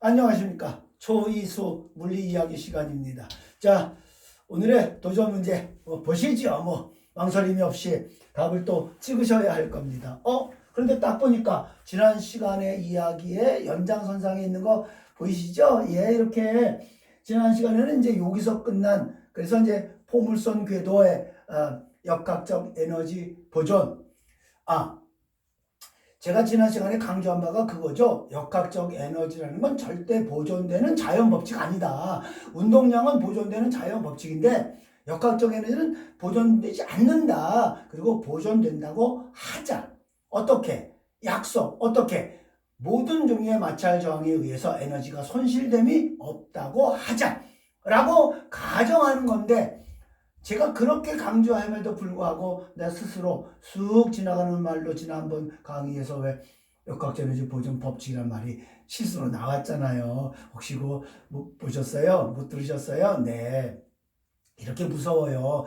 안녕하십니까. 초이수 물리 이야기 시간입니다. 자, 오늘의 도전 문제 보시죠. 망설임이 없이 답을 또 찍으셔야 할 겁니다. 그런데 딱 보니까 지난 시간의 이야기의 연장선상에 있는 거 보이시죠? 예, 이렇게 지난 시간에는 이제 여기서 끝난, 그래서 이제 포물선 궤도의 역학적 에너지 보존. 제가 지난 시간에 강조한 바가 그거죠. 역학적 에너지라는 건 절대 보존되는 자연 법칙 아니다. 운동량은 보존되는 자연 법칙인데 역학적 에너지는 보존되지 않는다. 그리고 보존된다고 하자. 어떻게? 약속. 어떻게? 모든 종류의 마찰 저항에 의해서 에너지가 손실됨이 없다고 하자. 라고 가정하는 건데 제가 그렇게 강조함에도 불구하고 내 스스로 쑥 지나가는 말로 지난번 강의에서 왜 역학적 에너지 보존 법칙이란 말이 실수로 나왔잖아요. 혹시 그거 못 보셨어요? 못 들으셨어요? 네. 이렇게 무서워요.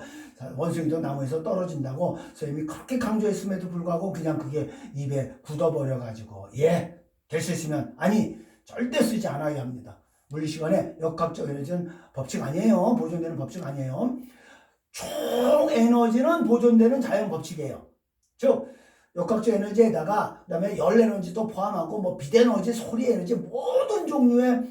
원숭이도 나무에서 떨어진다고 선생님이 그렇게 강조했음에도 불구하고 그냥 그게 입에 굳어버려가지고 될 수 있으면 아니 절대 쓰지 않아야 합니다. 물리 시간에 역학적 에너지는 법칙 아니에요. 보존되는 법칙 아니에요. 총 에너지는 보존되는 자연 법칙이에요. 즉 역학적 에너지에다가 그다음에 열 에너지도 포함하고 빛 에너지, 소리 에너지 모든 종류의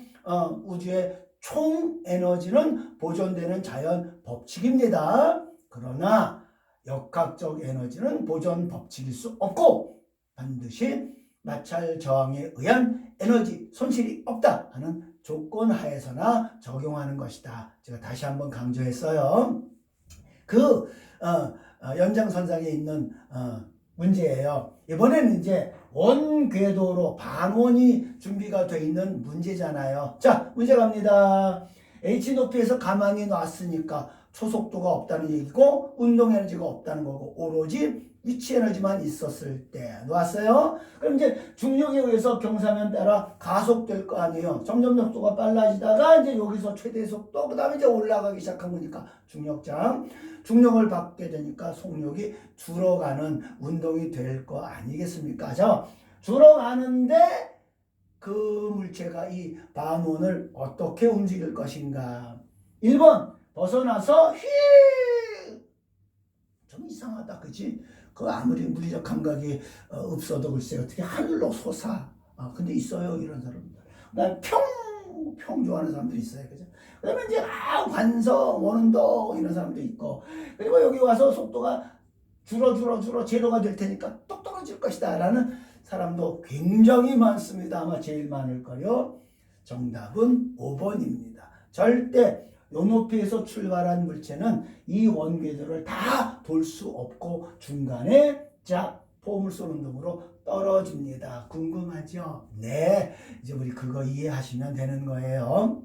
우주의 총 에너지는 보존되는 자연 법칙입니다. 그러나 역학적 에너지는 보존 법칙일 수 없고 반드시 마찰 저항에 의한 에너지 손실이 없다 하는 조건 하에서나 적용하는 것이다. 제가 다시 한번 강조했어요. 연장선상에 있는 문제예요. 이번에는 이제 원궤도로 반원이 준비가 되어 있는 문제잖아요. 자, 문제 갑니다. H 높이에서 가만히 놨으니까 초속도가 없다는 얘기고 운동 에너지가 없다는 거고 오로지 위치 에너지만 있었을 때 놓았어요. 그럼 이제 중력에 의해서 경사면 따라 가속될 거 아니에요. 점점 속도가 빨라지다가 이제 여기서 최대 속도 그 다음에 이제 올라가기 시작한 거니까 중력을 받게 되니까 속력이 줄어가는 운동이 될 거 아니겠습니까? 자, 줄어가는데 그 물체가 이 반원을 어떻게 움직일 것인가? 1번 벗어나서 좀 이상하다, 그치? 그 아무리 물리적 감각이 없어도 글쎄 어떻게 하늘로 솟아. 근데 있어요, 이런 사람들. 그다음에 평 좋아하는 사람들이 있어요, 그죠? 그다음에 이제 관성, 원운동 이런 사람도 있고, 그리고 여기 와서 속도가 줄어 제로가 될 테니까 똑 떨어질 것이다 라는 사람도 굉장히 많습니다. 아마 제일 많을 거요. 정답은 5번입니다. 절대 요 높이에서 출발한 물체는 이 원궤도를 다 돌 수 없고 중간에 포물선 운동으로 떨어집니다. 궁금하죠? 네, 이제 우리 그거 이해하시면 되는 거예요.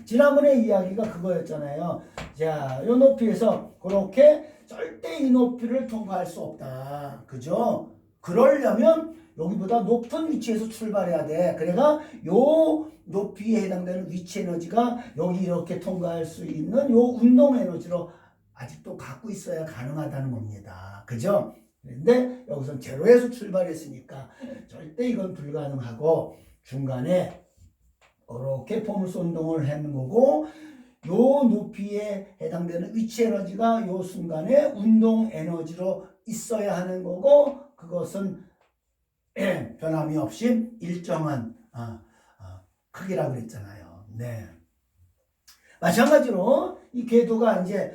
지난번에 이야기가 그거였잖아요. 자, 요 높이에서 그렇게 절대 이 높이를 통과할 수 없다. 그죠? 그러려면 여기보다 높은 위치에서 출발해야 돼. 그래가 요 높이에 해당되는 위치 에너지가 여기 이렇게 통과할 수 있는 요 운동 에너지로 아직도 갖고 있어야 가능하다는 겁니다. 그죠? 그런데 여기서 제로에서 출발했으니까 절대 이건 불가능하고 중간에 이렇게 포물선 운동을 하는 거고 요 높이에 해당되는 위치 에너지가 요 순간에 운동 에너지로 있어야 하는 거고 그것은 변함이 없이 일정한 크기라고 그랬잖아요. 네. 마찬가지로 이 궤도가 이제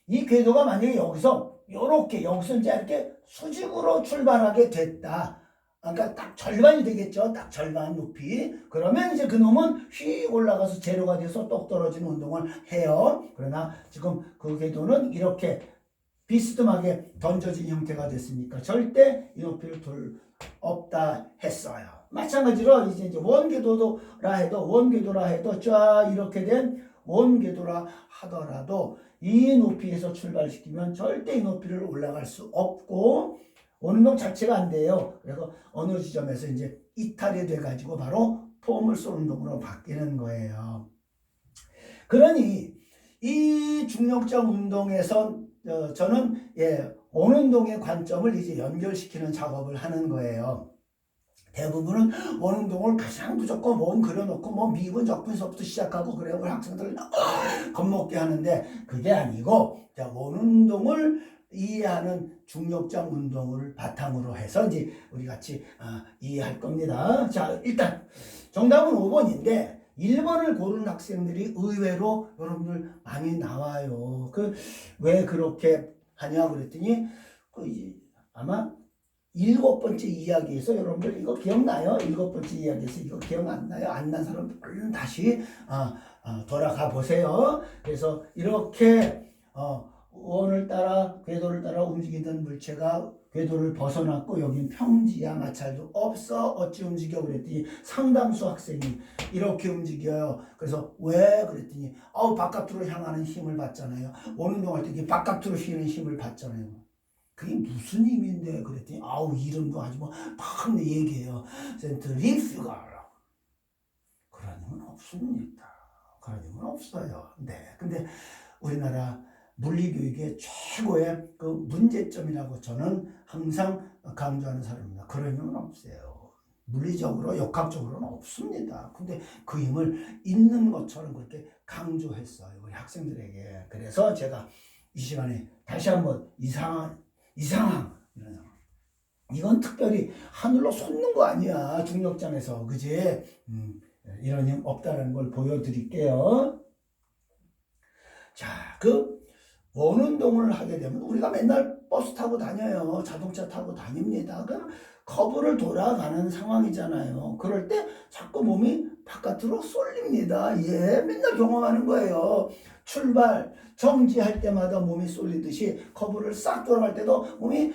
이 궤도가 만약에 여기서 여기서 이제 이렇게 수직으로 출발하게 됐다. 그러니까 딱 절반이 되겠죠. 딱 절반 높이. 그러면 이제 그놈은 휙 올라가서 제로가 돼서 똑 떨어지는 운동을 해요. 그러나 지금 그 궤도는 이렇게 비스듬하게 던져진 형태가 됐으니까 절대 이 높이를 둘 없다 했어요. 마찬가지로 이제 원궤도라 해도 쫙 이렇게 된 원궤도라 하더라도 이 높이에서 출발시키면 절대 이 높이를 올라갈 수 없고 원운동 자체가 안 돼요. 그래서 어느 지점에서 이제 이탈이 돼가지고 바로 포물선 운동으로 바뀌는 거예요. 그러니 이 중력적 운동에서 저는 원운동의 관점을 이제 연결시키는 작업을 하는 거예요. 대부분은 원운동을 가장 무조건 원 그려놓고 뭐 미분 적분서부터 시작하고 그래요. 우리 학생들 겁먹게 하는데 그게 아니고 자, 원운동을 이해하는 중력장 운동을 바탕으로 해서 이제 우리 같이 이해할 겁니다. 자, 일단 정답은 5번인데 1번을 고른 학생들이 의외로 여러분들 많이 나와요. 왜 그렇게 하냐 그랬더니 아마 7번째 이야기에서 여러분들 이거 기억나요? 7번째 이야기에서 이거 기억 안 나요? 안 난 사람 얼른 다시 돌아가 보세요. 그래서 이렇게 원을 따라 궤도를 따라 움직이던 물체가 궤도를 벗어났고 여긴 평지야 마찰도 없어 어찌 움직여 그랬더니 상당수 학생이 이렇게 움직여요. 그래서 왜 그랬더니 바깥으로 향하는 힘을 받잖아요. 원운동할 때 이렇게 바깥으로 휘는 힘을 받잖아요. 그게 무슨 힘인데 그랬더니 이름도 하지 막 얘기해요. 센트리퓨가라고. 그런 힘은 없습니다. 그런 힘은 없어요. 네. 근데 우리나라 물리교육의 최고의 그 문제점이라고 저는 항상 강조하는 사람입니다. 그런 힘은 없어요. 물리적으로 역학적으로는 없습니다. 근데 그 힘을 있는 것처럼 그렇게 강조했어요. 우리 학생들에게. 그래서 제가 이 시간에 다시 한번 이상한 이건 특별히 하늘로 솟는 거 아니야. 중력장에서 그지? 이런 힘 없다는 걸 보여드릴게요. 자, 원운동을 하게 되면 우리가 맨날 버스 타고 다녀요. 자동차 타고 다닙니다. 그럼 커브를 돌아가는 상황이잖아요. 그럴 때 자꾸 몸이 바깥으로 쏠립니다. 맨날 경험하는 거예요. 출발, 정지할 때마다 몸이 쏠리듯이 커브를 싹 돌아갈 때도 몸이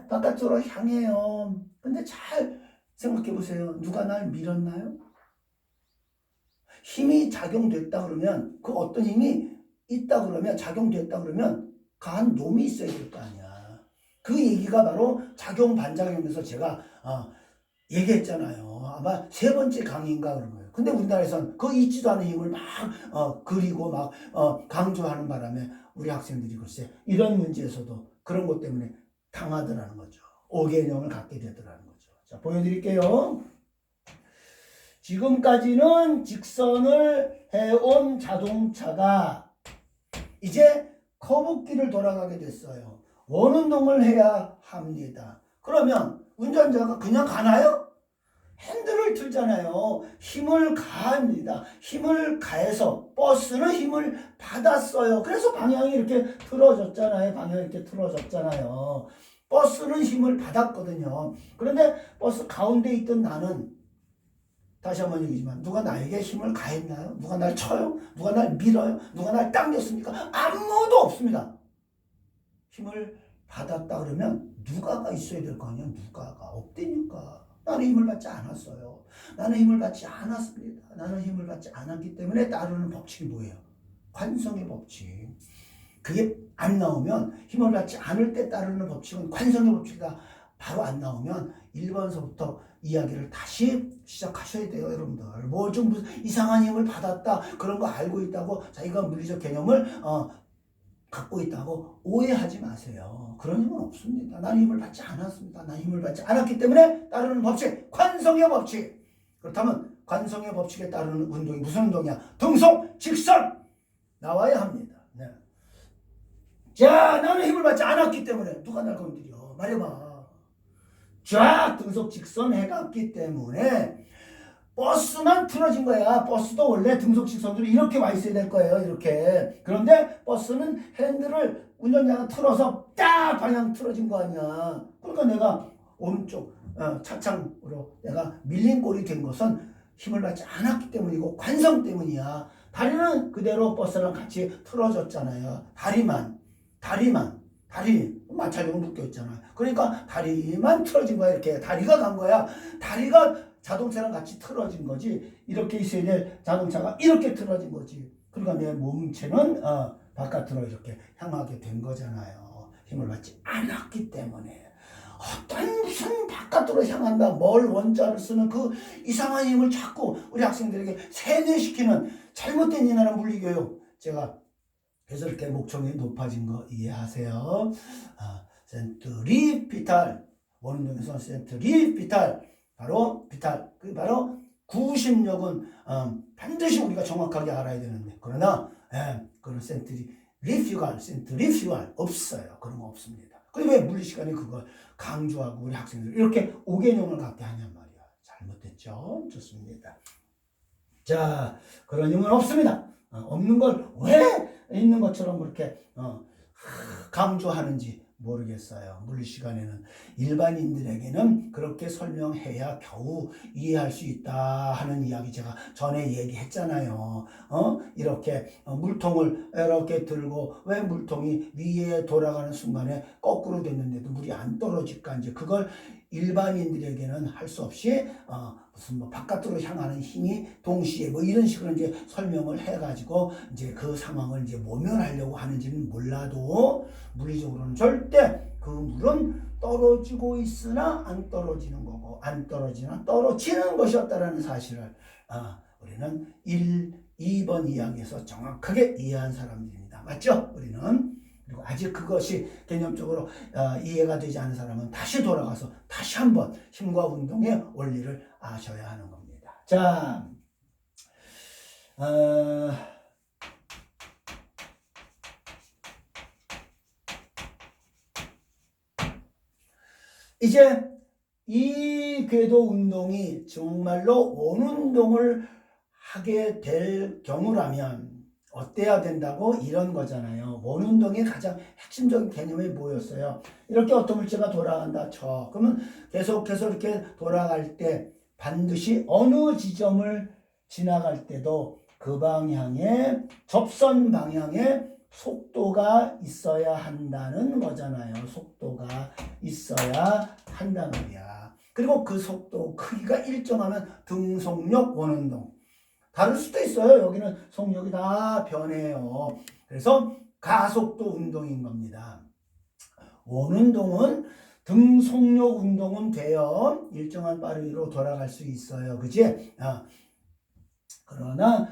바깥으로 향해요. 근데 잘 생각해 보세요. 누가 날 밀었나요? 힘이 작용됐다 그러면 그 어떤 힘이 있다 그러면 작용됐다 그러면 간 놈이 있어야 될 거 아니야. 그 얘기가 바로 작용 반작용에서 제가 얘기했잖아요. 아마 3번째 강의인가 그런 거예요. 근데 우리나라에서는 그 있지도 않은 힘을 막 그리고 막 강조하는 바람에 우리 학생들이 글쎄 이런 문제에서도 그런 것 때문에 당하더라는 거죠. 오개념을 갖게 되더라는 거죠. 자, 보여드릴게요. 지금까지는 직선을 해온 자동차가 이제 커브길을 돌아가게 됐어요. 원운동을 해야 합니다. 그러면 운전자가 그냥 가나요? 핸들을 틀잖아요. 힘을 가합니다. 힘을 가해서 버스는 힘을 받았어요. 그래서 방향이 이렇게 틀어졌잖아요. 버스는 힘을 받았거든요. 그런데 버스 가운데 있던 나는 다시 한번 얘기지만 누가 나에게 힘을 가했나요? 누가 날 쳐요? 누가 날 밀어요? 누가 날 당겼습니까? 아무도 없습니다. 힘을 받았다 그러면 누가가 있어야 될 거 아니야? 누가가 없다니까. 나는 힘을 받지 않았어요. 나는 힘을 받지 않았습니다. 나는 힘을 받지 않았기 때문에 따르는 법칙이 뭐예요? 관성의 법칙. 그게 안 나오면 힘을 받지 않을 때 따르는 법칙은 관성의 법칙이다. 바로 안 나오면 1번서부터 이야기를 다시 시작하셔야 돼요, 여러분들. 무슨 이상한 힘을 받았다 그런 거 알고 있다고 자기가 물리적 개념을 갖고 있다고 오해하지 마세요. 그런 힘은 없습니다. 나는 힘을 받지 않았습니다. 나는 힘을 받지 않았기 때문에 따르는 법칙, 관성의 법칙. 그렇다면 관성의 법칙에 따르는 운동이 무슨 운동이야? 등속, 직선 나와야 합니다. 네. 자, 나는 힘을 받지 않았기 때문에 누가 날 건드려? 말해봐. 쫙 등속 직선 해갔기 때문에 버스만 틀어진 거야. 버스도 원래 등속 직선으로 이렇게 와 있어야 될 거예요. 이렇게. 그런데 버스는 핸들을 운전자가 틀어서 딱 방향 틀어진 거 아니야. 그러니까 내가 오른쪽 차창으로 내가 밀린 꼴이 된 것은 힘을 받지 않았기 때문이고 관성 때문이야. 다리는 그대로 버스랑 같이 틀어졌잖아요. 다리 마찰력은 묶여있잖아요. 그러니까 다리만 틀어진 거야. 이렇게 다리가 간 거야. 다리가 자동차랑 같이 틀어진 거지. 이렇게 있어야 될 자동차가 이렇게 틀어진 거지. 그러니까 내 몸체는 바깥으로 이렇게 향하게 된 거잖아요. 힘을 받지 않았기 때문에. 어떤 무슨 바깥으로 향한다. 뭘 원자를 쓰는 그 이상한 힘을 자꾸 우리 학생들에게 세뇌시키는 잘못된 이나라 물리교육. 제가 그래서 이렇게 목청이 높아진 거 이해하세요. 센트리피탈 원운동에서 센트리피탈 바로 비탈, 바로 구심력은 반드시 우리가 정확하게 알아야 되는데, 그러나 그런 센트리퓨갈 없어요. 그런 거 없습니다. 근데 왜 물리시간에 그걸 강조하고 우리 학생들 이렇게 5개념을 갖게 하냔 말이야. 잘못됐죠? 좋습니다. 자, 그런 힘은 없습니다. 없는 걸 왜 있는 것처럼 그렇게 강조하는지 모르겠어요. 물리시간에는 일반인들에게는 그렇게 설명해야 겨우 이해할 수 있다 하는 이야기 제가 전에 얘기했잖아요. 이렇게 물통을 이렇게 들고 왜 물통이 위에 돌아가는 순간에 거꾸로 됐는데도 물이 안 떨어질까, 이제 그걸 일반인들에게는 할 수 없이 무슨 뭐 바깥으로 향하는 힘이 동시에 뭐 이런 식으로 이제 설명을 해가지고 이제 그 상황을 이제 모면하려고 하는지는 몰라도 물리적으로는 절대 그 물은 떨어지고 있으나 안 떨어지는 거고, 안 떨어지나 떨어지는 것이었다라는 사실을 우리는 2번 이야기에서 정확하게 이해한 사람들입니다. 맞죠? 우리는. 그리고 아직 그것이 개념적으로 이해가 되지 않은 사람은 다시 돌아가서 다시 한번 힘과 운동의 원리를 아셔야 하는 겁니다. 자, 이제 이 궤도 운동이 정말로 원운동을 하게 될 경우라면 어때야 된다고, 이런 거잖아요. 원운동의 가장 핵심적인 개념이 뭐였어요? 이렇게 어떤 물체가 돌아간다 쳐. 그러면 계속해서 이렇게 돌아갈 때 반드시 어느 지점을 지나갈 때도 그 방향에, 접선 방향에 속도가 있어야 한다는 거잖아요. 속도가 있어야 한단 말이야. 그리고 그 속도 크기가 일정하면 등속력 원운동. 다를 수도 있어요. 여기는 속력이 다 변해요. 그래서 가속도 운동인 겁니다. 원운동은 등속력 운동은 돼요. 일정한 빠르기로 돌아갈 수 있어요. 그지? 그러나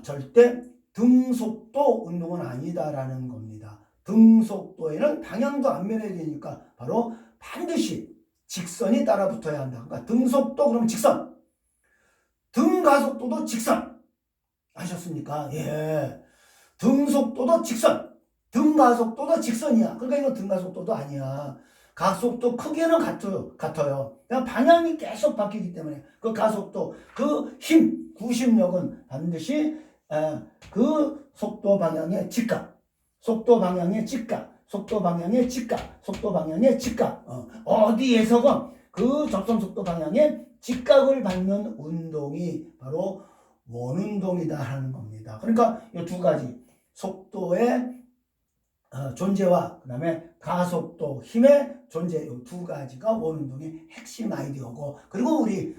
절대 등속도 운동은 아니다라는 겁니다. 등속도에는 방향도 안 변해야 되니까 바로 반드시 직선이 따라붙어야 한다. 그러니까 등속도 그러면 직선. 등가속도도 직선. 아셨습니까? 예. 등속도도 직선. 등가속도도 직선이야. 그러니까 이거 등가속도도 아니야. 가속도 크기는 같아요. 그냥 방향이 계속 바뀌기 때문에 그 가속도, 그 힘, 구심력은 반드시 그 속도 방향의 직각, 속도 방향의 직각, 속도 방향의 직각, 속도 방향의 직각. 어디에서건 그 접선 속도 방향의 직각을 받는 운동이 바로 원운동이다 하는 겁니다. 그러니까 이 두 가지, 속도의 존재와 그 다음에 가속도, 힘의 존재, 이 두 가지가 원운동의 핵심 아이디어고, 그리고 우리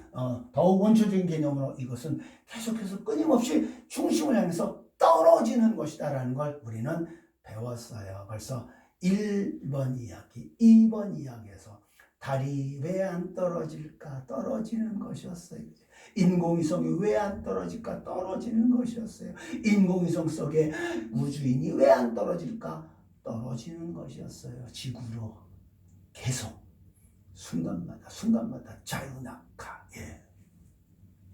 더욱 원초적인 개념으로 이것은 계속해서 끊임없이 중심을 향해서 떨어지는 것이다라는 걸 우리는 배웠어요. 벌써 1번 이야기, 2번 이야기에서 달이 왜 안 떨어질까? 떨어지는 것이었어요. 인공위성이 왜 안 떨어질까? 떨어지는 것이었어요. 인공위성 속에 우주인이 왜 안 떨어질까? 떨어지는 것이었어요. 지구로 계속 순간마다 자유낙하. 예.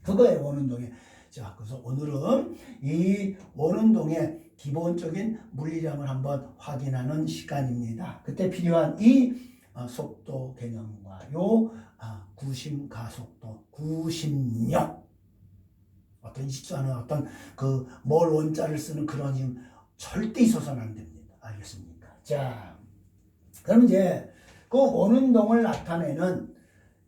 그거예요, 원운동의. 자, 그래서 오늘은 이 원운동의 기본적인 물리량을 한번 확인하는 시간입니다. 그때 필요한 이 속도 개념과 요 구심 가속도, 구심력, 어떤 있지 않은 어떤 그 뭘 원자를 쓰는 그런 힘 절대 있어서는 안 됩니다. 알겠습니까? 자, 그럼 이제 그 원운동을 나타내는,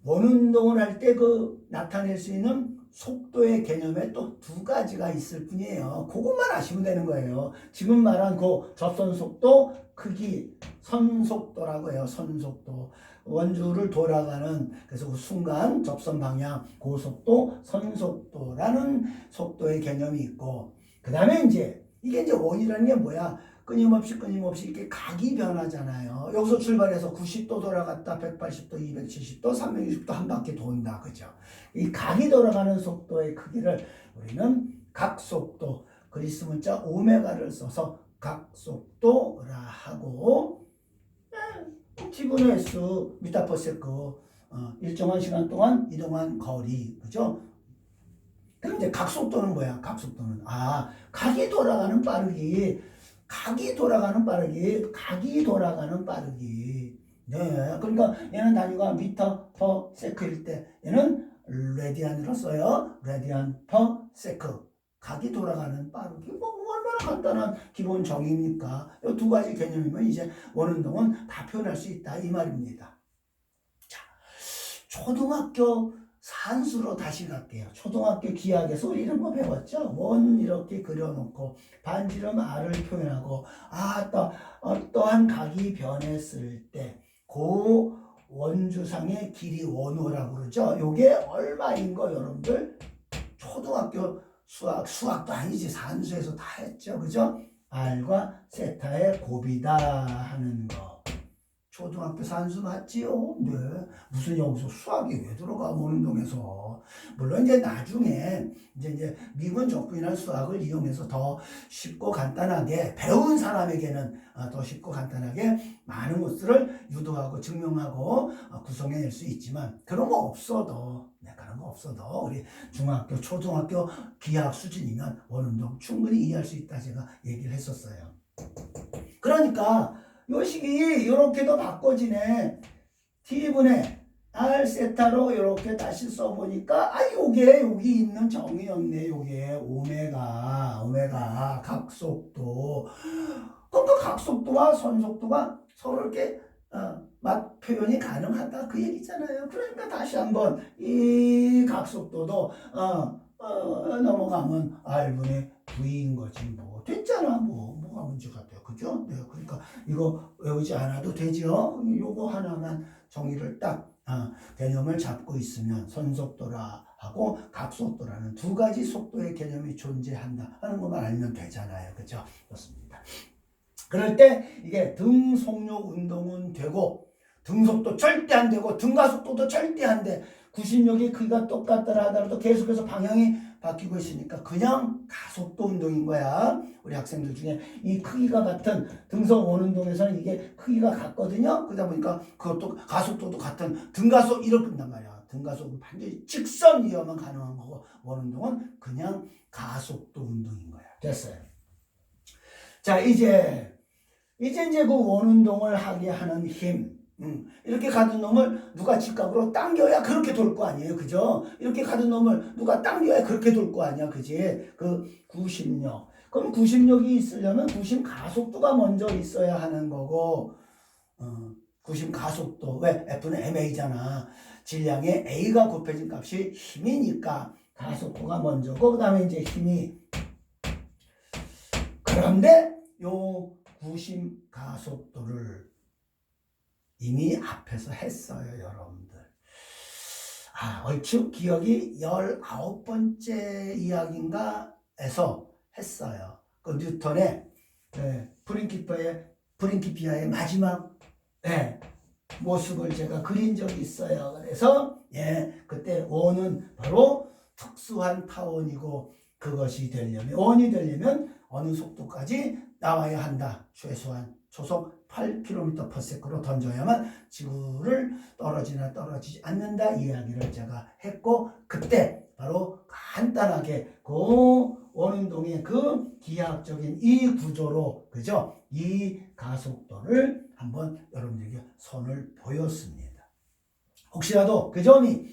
원운동을 할 때 그 나타낼 수 있는 속도의 개념에 또 두 가지가 있을 뿐이에요. 그것만 아시면 되는 거예요. 지금 말한 그 접선 속도, 크기, 선속도라고 해요. 선속도. 원주를 돌아가는, 그래서 그 순간 접선 방향, 고속도, 선속도라는 속도의 개념이 있고, 그 다음에 이제 이게 이제 원이라는 게 뭐야? 끊임없이 이렇게 각이 변하잖아요. 여기서 출발해서 90도 돌아갔다 180도, 270도, 360도 한 바퀴 돈다. 그죠? 이 각이 돌아가는 속도의 크기를 우리는 각속도, 그리스 문자 오메가를 써서 각속도라 하고, T분의 S 미터 퍼 세컨드 일정한 시간 동안 이동한 거리, 그죠? 그럼 이제 각속도는 뭐야? 각속도는 각이 돌아가는 빠르기, 각이 돌아가는 빠르기. 네, 그러니까 얘는 단위가 미터 퍼 세크일 때 얘는 레디안으로 써요. 레디안 퍼 세크. 각이 돌아가는 빠르기. 뭐 얼마나 간단한 기본 정의입니까? 이 두 가지 개념이면 이제 원운동은 다 표현할 수 있다 이 말입니다. 자, 초등학교 산수로 다시 갈게요. 초등학교 기하에서 우리 이런 거 배웠죠? 원 이렇게 그려놓고 반지름 R을 표현하고 어떠한 각이 변했을 때 그 원주상의 길이 원호라고 그러죠. 요게 얼마인 거 여러분들 초등학교 수학도 아니지 산수에서 다 했죠. 그죠? R과 세타의 곱이다 하는 거. 초등학교 산수 맞지요? 네. 무슨 여기서 수학이 왜 들어가 원운동에서. 물론 이제 나중에 이제 미분 적분이나 수학을 이용해서 더 쉽고 간단하게 배운 사람에게는 더 쉽고 간단하게 많은 것들을 유도하고 증명하고 구성해낼 수 있지만 그런 거 없어도 우리 중학교, 초등학교 기하학 수준이면 원운동 충분히 이해할 수 있다 제가 얘기를 했었어요. 그러니까 요 식이 이렇게도 바꿔지네. T분의 R 세타로 이렇게 다시 써보니까 요게 여기 있는 정의였네. 요게 오메가 각속도. 그러니까 각속도와 선속도가 서로 이렇게 맛 표현이 가능하다 그 얘기잖아요. 그러니까 다시 한번 이 각속도도 넘어가면 R분의 V인 거지 뭐 됐잖아. 뭐가 문제가 돼요. 그죠? 네, 그러니까 이거 외우지 않아도 되죠. 요거 하나만 정의를 딱 개념을 잡고 있으면 선속도라 하고 각속도라는 두 가지 속도의 개념이 존재한다 하는 것만 알면 되잖아요. 그죠? 그렇습니다. 그럴 때 이게 등속력 운동은 되고 등속도 절대 안 되고 등가속도도 절대 안 돼. 구심력의 크기가 똑같더라 하더라도 계속해서 방향이 바뀌고 있으니까 그냥 가속도 운동인 거야. 우리 학생들 중에 이 크기가 같은 등속 원운동에서는 이게 크기가 같거든요. 그러다 보니까 그것도 가속도도 같은 등가속 이렇게 된단 말이야. 등가속은 반드시 직선 이어만 가능한 거고 원운동은 그냥 가속도 운동인 거야. 됐어요. 자, 이제 그 원운동을 하게 하는 힘. 이렇게 가둔 놈을 누가 직각으로 당겨야 그렇게 돌 거 아니에요. 그죠? 이렇게 가둔 놈을 누가 당겨야 그렇게 돌 거 아니야. 그지? 그 구심력. 그럼 구심력이 있으려면 구심 가속도가 먼저 있어야 하는 거고, 구심 가속도. 왜? F는 ma잖아. 질량의 A가 곱해진 값이 힘이니까 가속도가 먼저고, 그 다음에 이제 힘이. 그런데 요 구심 가속도를 이미 앞에서 했어요, 여러분들. 얼추 기억이 19번째 이야기인가에서 했어요. 그 뉴턴의 프린키피아의 마지막 모습을 제가 그린 적이 있어요. 그래서 그때 원은 바로 특수한 타원이고 그것이 되려면 원이 되려면 어느 속도까지 나와야 한다. 최소한 초속 8km/s로 던져야만 지구를 떨어지지 않는다 이야기를 제가 했고 그때 바로 간단하게 그 원운동의 그 기하학적인 이 구조로 그죠? 이 가속도를 한번 여러분들에게 선을 보였습니다. 혹시라도 그 점이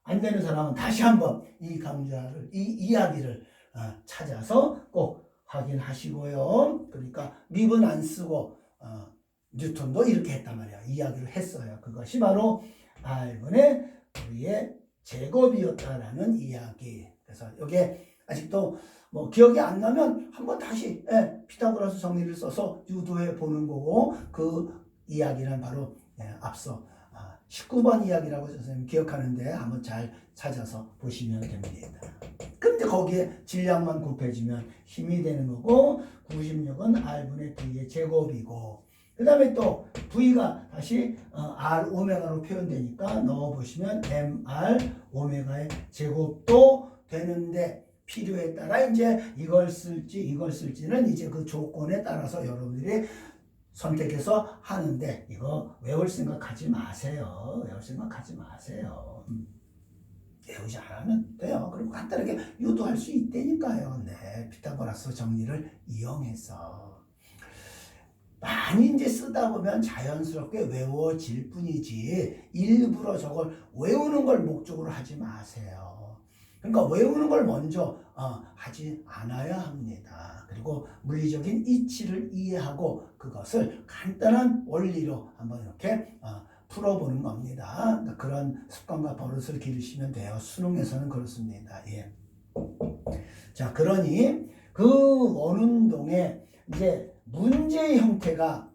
안 되는 사람은 다시 한번 이 강좌를 이 이야기를 찾아서 꼭 확인하시고요. 그러니까 밉은 안 쓰고 뉴턴도 이렇게 했단 말이야. 이야기를 했어요. 그것이 바로 R분의 V의 제곱이었다라는 이야기. 그래서 이게 아직도 뭐 기억이 안 나면 한번 다시 피타고라스 정리를 써서 유도해 보는 거고 그 이야기는 바로 앞서 19번 이야기라고 선생님 기억하는데 한번 잘 찾아서 보시면 됩니다. 근데 거기에 질량만 곱해지면 힘이 되는 거고 구심력은 R분의 V의 제곱이고 그 다음에 또 V가 다시 R 오메가로 표현되니까 넣어보시면 MR 오메가의 제곱도 되는데 필요에 따라 이제 이걸 쓸지는 이제 그 조건에 따라서 여러분들이 선택해서 하는데 이거 외울 생각하지 마세요. 외울 생각하지 마세요. 외우지 않으면 돼요. 그리고 간단하게 유도할 수 있다니까요. 네, 피타고라스 정리를 이용해서 많이 이제 쓰다 보면 자연스럽게 외워질 뿐이지 일부러 저걸 외우는 걸 목적으로 하지 마세요. 그러니까 외우는 걸 먼저 하지 않아야 합니다. 그리고 물리적인 이치를 이해하고 그것을 간단한 원리로 한번 이렇게 풀어보는 겁니다. 그러니까 그런 습관과 버릇을 기르시면 돼요. 수능에서는 그렇습니다. 예. 자, 그러니 그 원운동에 이제 문제의 형태가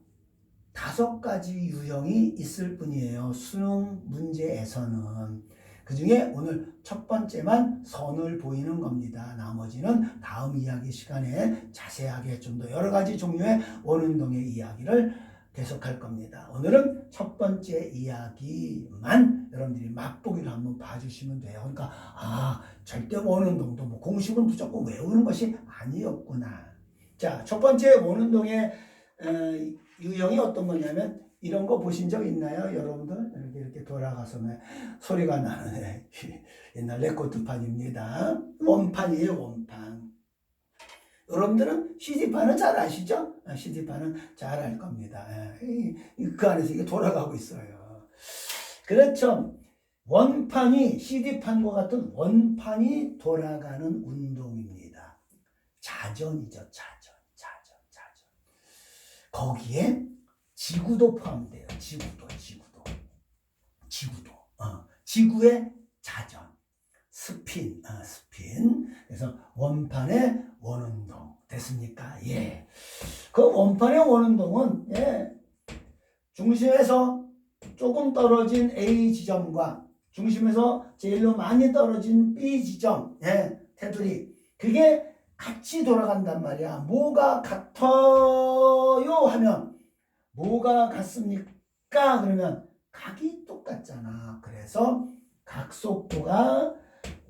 5가지 유형이 있을 뿐이에요. 수능 문제에서는. 그 중에 오늘 첫 번째만 선을 보이는 겁니다. 나머지는 다음 이야기 시간에 자세하게 좀 더 여러 가지 종류의 원운동의 이야기를 계속할 겁니다. 오늘은 첫 번째 이야기만 여러분들이 맛보기를 한번 봐주시면 돼요. 그러니까 절대 원운동도 뭐 공식은 무조건 외우는 것이 아니었구나. 자, 첫 번째 원운동의 유형이 어떤 거냐면 이런 거 보신 적 있나요? 여러분들 이렇게 돌아가서 소리가 나는 옛날 레코드판입니다. 원판이에요. 원판. 여러분들은 CD판은 잘 아시죠? CD판은 잘 알 겁니다. 그 안에서 이게 돌아가고 있어요. 그렇죠. 원판이 CD판과 같은 원판이 돌아가는 운동입니다. 자전이죠. 자전. 거기에 지구도 포함돼요. 지구도. 지구의 자전. 스핀. 그래서 원판의 원운동. 됐습니까? 예. 그 원판의 원운동은, 중심에서 조금 떨어진 A 지점과 중심에서 제일로 많이 떨어진 B 지점, 테두리. 그게 같이 돌아간단 말이야. 뭐가 같아요? 하면, 뭐가 같습니까? 그러면 각이 똑같잖아. 그래서 각속도가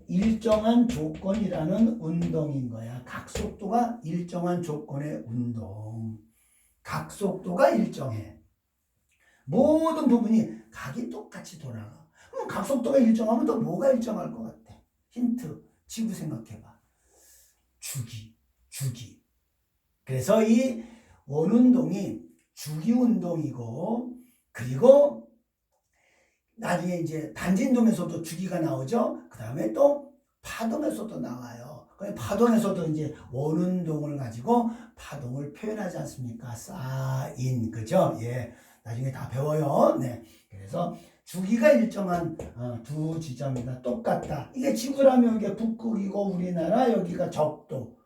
일정한 조건이라는 운동인 거야. 각속도가 일정한 조건의 운동. 각속도가 일정해. 모든 부분이 각이 똑같이 돌아가. 그럼 각속도가 일정하면 또 뭐가 일정할 것 같아? 힌트. 지구 생각해봐. 주기. 그래서 이 원운동이 주기 운동이고, 그리고 나중에 이제 단진동에서도 주기가 나오죠. 그 다음에 또 파동에서도 나와요. 파동에서도 이제 원운동을 가지고 파동을 표현하지 않습니까? 사인, 그죠? 예. 나중에 다 배워요. 네. 그래서 주기가 일정한 두 지점이다. 똑같다. 이게 지구라면 이게 북극이고 우리나라 여기가 적도.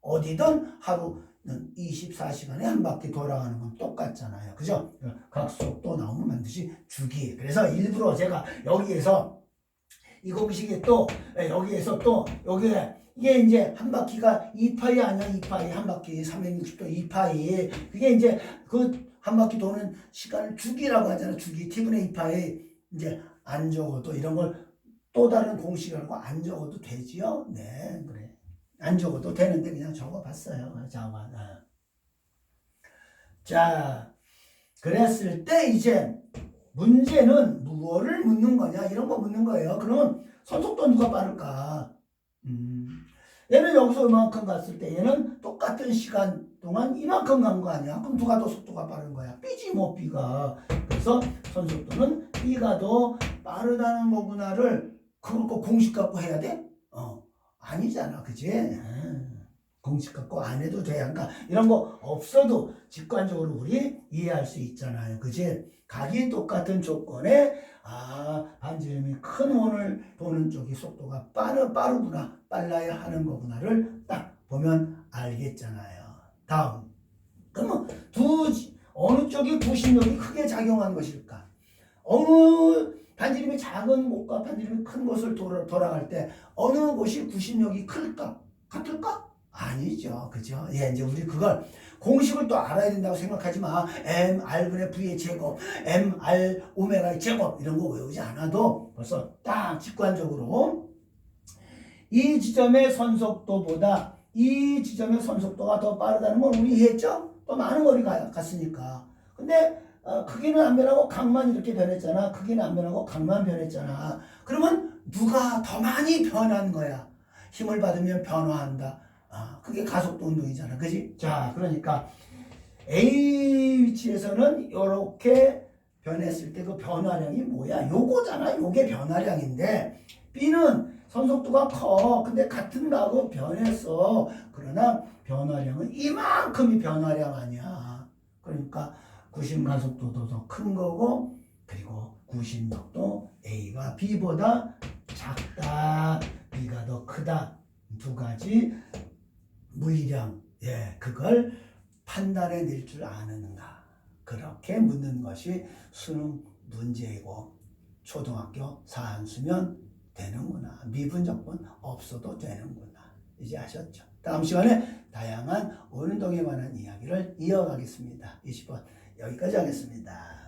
어디든 하루는 24시간에 한 바퀴 돌아가는 건 똑같잖아요. 그죠? 각속도 나오면 반드시 주기. 그래서 일부러 제가 여기에서 이 공식에 또 여기에서 또 여기에 이게 이제 한 바퀴가 2파이 아니야. 2파이 한 바퀴 360도 2파이. 그게 이제 그 한 바퀴 도는 시간을 주기라고 하잖아. 주기 t분의 2파이. 이제 안 적어도 이런 걸 또 다른 공식이라고 안 적어도 되지요. 네, 그래. 안 적어도 되는데 그냥 적어봤어요. 자, 그랬을 때 이제 문제는 무엇을 묻는 거냐 이런 거 묻는 거예요. 그러면 선속도 누가 빠를까? 얘는 여기서 이만큼 갔을 때 얘는 똑같은 시간 동안 이만큼 간 거 아니야? 그럼 누가 더 속도가 빠른 거야? B지 뭐 B가. 그래서 선속도는 B가 더 빠르다는 거구나를 그걸 꼭 공식 갖고 해야 돼? 아니잖아. 그지? 공식 갖고 안 해도 돼. 그러니까 이런 거 없어도 직관적으로 우리 이해할 수 있잖아요. 그지? 각이 똑같은 조건에 반지름이 큰 원을 도는 쪽이 속도가 빠르구나. 빨라야 하는 거구나를 딱 보면 알겠잖아요. 다음. 그러면 어느 쪽이 구심력이 크게 작용한 것일까? 어느 반지름이 작은 곳과 반지름이 큰 곳을 돌아갈 때 어느 곳이 구심력이 클까? 같을까? 아니죠. 그죠? 이제 우리 그걸 공식을 또 알아야 된다고 생각하지 마. mr분의 v의 제곱, mr 오메가의 제곱 이런 거 외우지 않아도 벌써 딱 직관적으로 이 지점의 선속도보다 이 지점의 선속도가 더 빠르다는 걸 우리 이해했죠? 또 많은 거리가 갔으니까. 근데 크기는 안 변하고 각만 이렇게 변했잖아. 크기는 안 변하고 각만 변했잖아. 그러면 누가 더 많이 변한 거야? 힘을 받으면 변화한다. 그게 가속도 운동이잖아. 그지? 자, 그러니까 A 위치에서는 이렇게 변했을 때 그 변화량이 뭐야? 요거잖아. 요게 변화량인데 B는 선속도가 커. 근데 같은 나하고 변했어. 그러나 변화량은 이만큼이 변화량 아니야. 그러니까 구심 가속도도 더 큰 거고 그리고 구심력도 A가 B보다 작다. B가 더 크다. 두 가지 물리량. 예, 그걸 판단해 낼 줄 아는가. 그렇게 묻는 것이 수능 문제이고 초등학교 사한수면 되는구나. 미분적분 없어도 되는구나. 이제 아셨죠? 다음 시간에 다양한 운동에 관한 이야기를 이어가겠습니다. 20번 여기까지 하겠습니다.